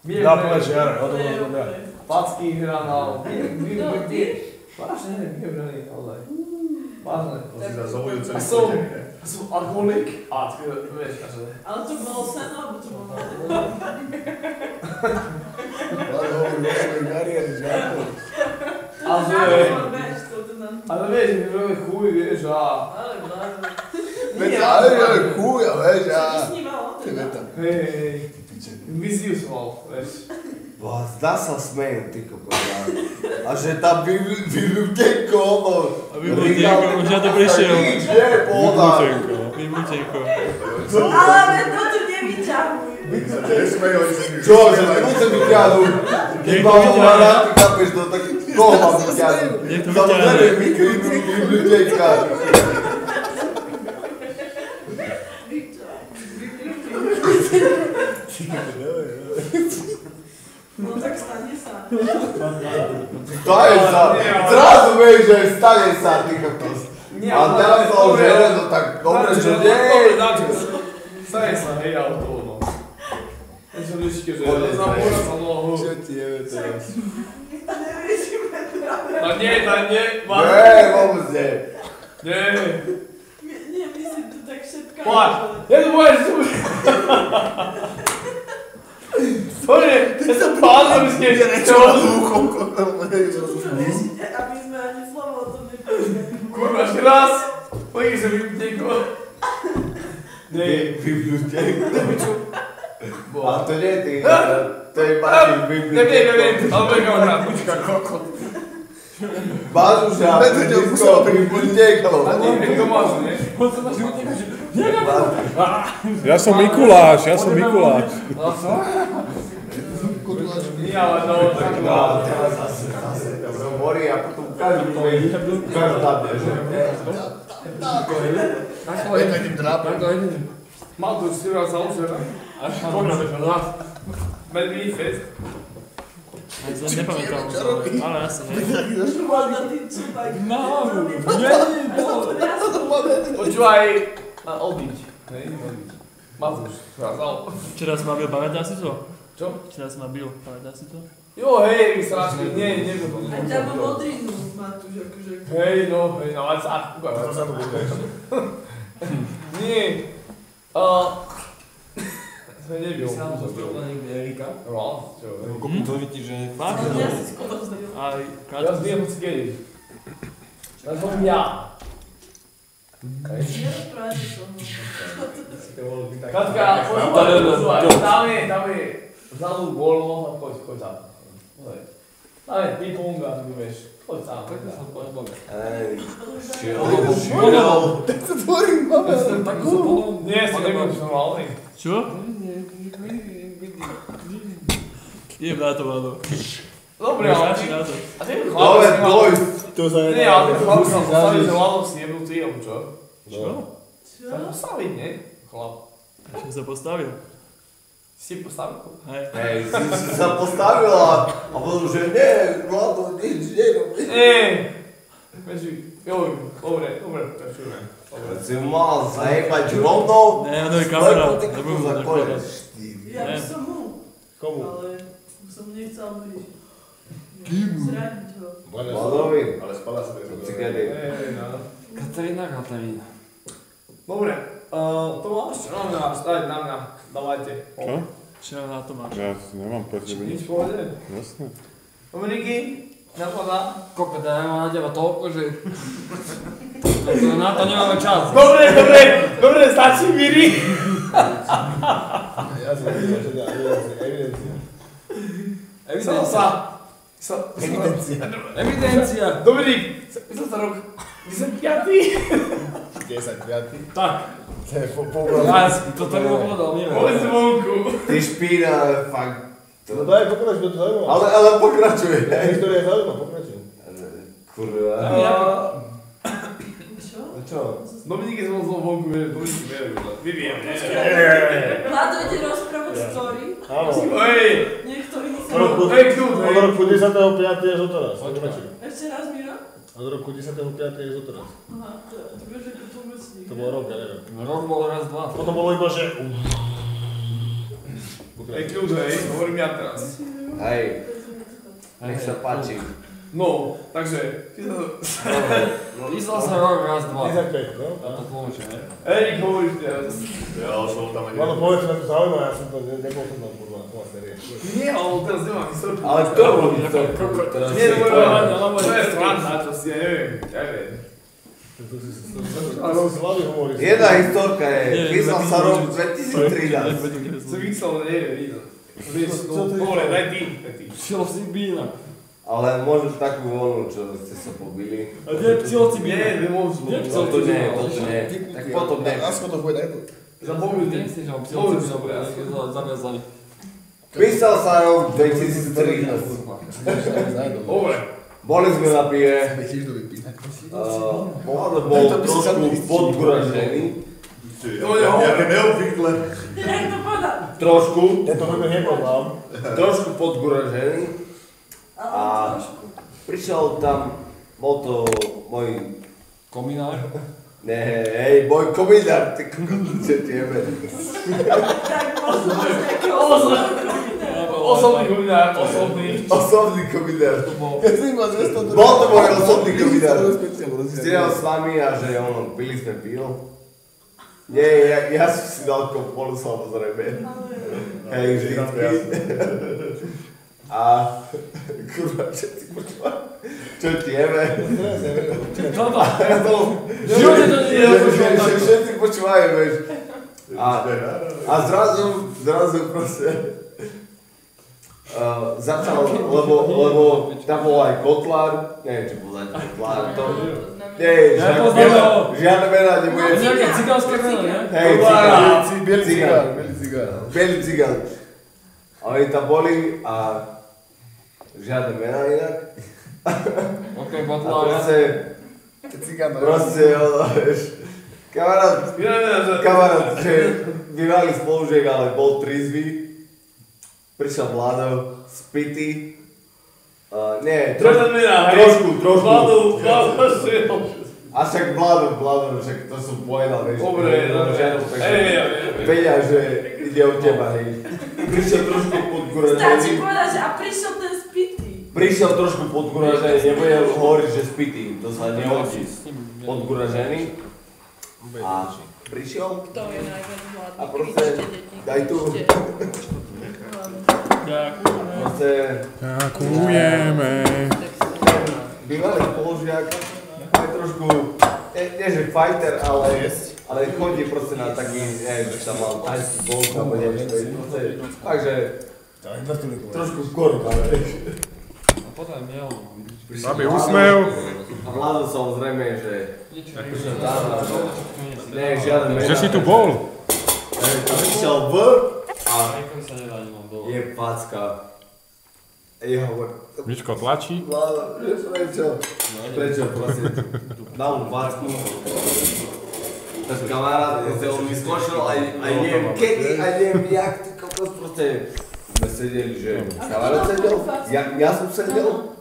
Ja povedz, že Jara, o tom bolo dobré. Packy hrá na... Vážne, nevybraný, naozaj. Vážne. A som alkoholik a vieš, akože... Ale to bolo sen, alebo to bolo... Ale hovorím, Jari, ale vieš, my robíme chuj, vieš, a... Ale chuj, vieš, a... Hej, viziu som mal, vieš. Zdá sa smejem, ty kokos. A že tam vybutenko, ono... Vybutenko, už ja to prišiel. Nič, nie, pohoda. Vybutenko. Ale to tu nevyťahuj. Čo, že to vyťahuj? Keď mám hovara, ty chápeš to, tak koho mám vyťahuj? Samozrejme, vybutenka. No tak stane sa. Stane sa. Zrazu vieš, že stane sa, ty kokos. A teraz sa už jeden, no tak dobre, že nie. Stane sa, hej, ale to ono. Ja som vždycky, že zapúra sa nohu. Čo ti je teraz? Neviešime práve. A nie. Nie, vôbec nie. Nie. Nie, myslím to tak všetká. Poď, ja to budeš tu. Sorry, ja som pán, aby ste čo? Vieš, aby sme ani slovo o tom nepovedali. Kurva, ešte raz. Pojď sa vypneko. Nie. Vybutenko. A to nie ty, to je Martin vybutenko. Neviem, ale to je kamarát, buďka, kokot. Bazúša, vybutenko. A nie, to máš, ne? Ja som Mikuláš. Nie, ale no, tak to má. Teraz zase hovorí a potom každý povie, každá že? Mal tu si raz za uzera. Až poďme na nás. Medví fest. Ja sa nepamätám, ale jasne. Možno ty čupak. Počúvaj, odíď. Hej, odíď. Mazúš, zrazal. Včera si ma bil, pamätáš si to? Čo? Včera si ma bil, pamätáš si to? Jo, hej, strašný, nie, nebudú. A ťa bol modrinu, Matúš, akože. Hej, no, ale sa, ukáž. Nie. Sme nebil. Ty si nám pozdravil niekde Erika? No, čo? Kopu to vidíš, že... Fakt? Ja si skoro zdravil. Aj Ja zbijem hoci kedy. Ja som ja. Nerozprávajte so mnou. Katka, tam je vzadu voľno a choď tam. Tam je ping-pong a ty vieš, choď tam. Hej, Tak sa tvorím, máme. Nie, si nebudeš normálny. čo? Idem na to, Vlado. Dobre, ale Začni na to. a ty Dobre, doj. To sa Nie, ale ten chlap sa postaví, že Vlado si nebudú ty, alebo čo? Čo? Sa postaviť, nie? Chlap. Som sa postavil. Si postavil? Hej. Hej, si sa postavila a potom, že nie, Vlado, nič nerobí. Nie. Veži, joj, dobre, počujeme. Si mal zajebať rovnou, Ne, ono je kamera. slepo ty kokos za koniec. Ja by som mu. Komu? Ale som mu nechcel veriť. Zraniť ho. Vladovi. Ale spala sa tak. Cikedy. Katarína. Dobre, to máš čo na mňa, stať na mňa, dávajte. Čo? Čo na to máš? Ja nemám pre tebe nič. Nič povedať? Jasne. Dominiky, napadá? Kokot, ja mám na teba toľko, že... Na to nemáme čas. Dobre, stačí Miri. Ja som videl, že evidencia. Evidencia. Dominik, myslel sa rok 10 10, 5. Tak. To je po Ja to tak povedal, neviem. Povedz vonku. Ty špína, ale fakt. No daj, pokračuj, to zaujímavé. Ale pokračuje. História je zaujímavá, pokračuj. Kurva. Čo? Čo? Dominik je zvolil vonku, Dominik verí. Vy vieme. Vlado ide rozprávať story. Áno. Hej, Nech to iný sa... Od roku 10.5. až doteraz. Ešte raz, Miro? Od roku 10.5. až doteraz. Aha, to vieš, že to vôbec nie. To bol rok, ja neviem. Rok bol raz, dva. Potom bolo iba, že... Hej, kľud, hej, hovorím ja teraz. Hej, nech sa páči. No, takže... Písal sa rok, raz, dva. 35, no. A to tlmočí, ne? Erik, hovoríš teraz. Ja som tam Malo povedz, že ma to zaujíma, ja som to nebol som tam, kurva, to série. Nie, ale on teraz nemá historku. Ale kto robí to? Teraz Nie, si to povedal. je sranda, čo si, ja neviem, ja neviem. Ale som slavý humorista. Jedna historka je, písal sa rok 2013. Som myslel, že neviem, vidno. Vieš, no, dobre, daj ty. Psil si bína. Ale môžeš takú voľnú, čo ste sa pobili. A kde je psil si bína? Nie, nemôžu. Nie, Toto nie, toto nie. Tak potom nie. Lásko to bude najprv. Zapomeň, Ty si, že on psil si bína, zaviazaný. Písal sa rok 2013. Dobre. Boli sme na pive. Mladý bol trošku podguražený. To je ho. neobvykle. Jak to podá? Trošku. Ja to vôbec nepoznám. Trošku podguražený. Ale A trošku. prišiel tam, bol to môj, Kominár. hej, môj komidár, ty kokos, čo tiebe. Tak možno máš nejaký Osobný kominár, osobný. Osobný komidár. Ja si ma 200 Bol to môj osobný komidár. Stihal s nami a že ono, pili sme pivo. Nie, ja som si dal kopolu samozrejme. Hej, vždycky. A kurva, čo ty počúvaš? Čo tiebe? Čo to? Živote to nie je. Všetci počúvajú, vieš. A zrazu proste začal, lebo tam bol aj kotlár, neviem, či bol aj kotlár, to... Nie, žiadne mená nebudem. Nejaké cigánske meno, ne? Hej, bielý cigán. A oni tam boli a žiadne mená inak. Ok, A botlár. proste, vieš, kamarát, že bývali spolužiek, ale bol trizvy. Prišiel Vlado, spitý. Nie, trošku. Vlado, A však Vlado, však to som povedal, vieš. Dobre, Vedia, že ide o teba, hej. Prišiel trošku Stačí podguražený. povedať, že a prišiel ten spitý. Prišiel trošku podguražený, nebudem hovoriť, že spitý, to sa nehodí. Podguražený. A prišiel Kto je najviac hladný? a proste, daj tu. Proste, Ďakujeme. bývalý spolužiak, je trošku, nie že fighter, ale chodí proste na taký, neviem, že tam mal tajský bolt, alebo neviem, proste, takže trošku korba, vieš. A potom miel. Babi, úsmev. A Vlado samozrejme, že prišiel tam a ne, žiaden mená. Že si tu bol? A prišiel a Niekam sa nedá, nemám dole. je facka. Ja hovorím, Mičko tlačí. Vlado, prečo proste, dal mu facku. Tak kamarát, on mi skočil aj neviem kedy, aj neviem jak, ty kokos, proste sme sedeli, že kamarát sedel, ja som sedel.